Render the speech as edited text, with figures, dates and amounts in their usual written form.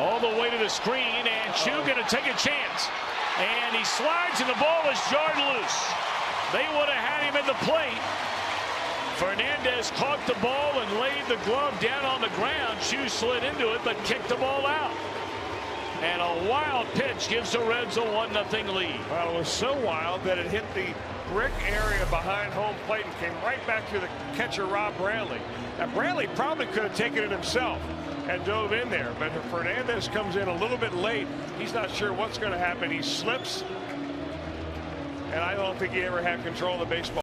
All the way to the screen, and Choo going to take a chance. And he slides, and the ball is jarred loose. They would have had him at the plate. Fernandez caught the ball and laid the glove down on the ground. Choo slid into it, but kicked the ball out. And a wild pitch gives the Reds a 1-0 lead. Well, it was so wild that it hit the brick area behind home plate and came right back to the catcher, Rob Brantley. Now, Brantley probably could have taken it himself and dove in there, but Fernandez comes in a little bit late. He's not sure what's going to happen. He slips, and I don't think he ever had control of the baseball.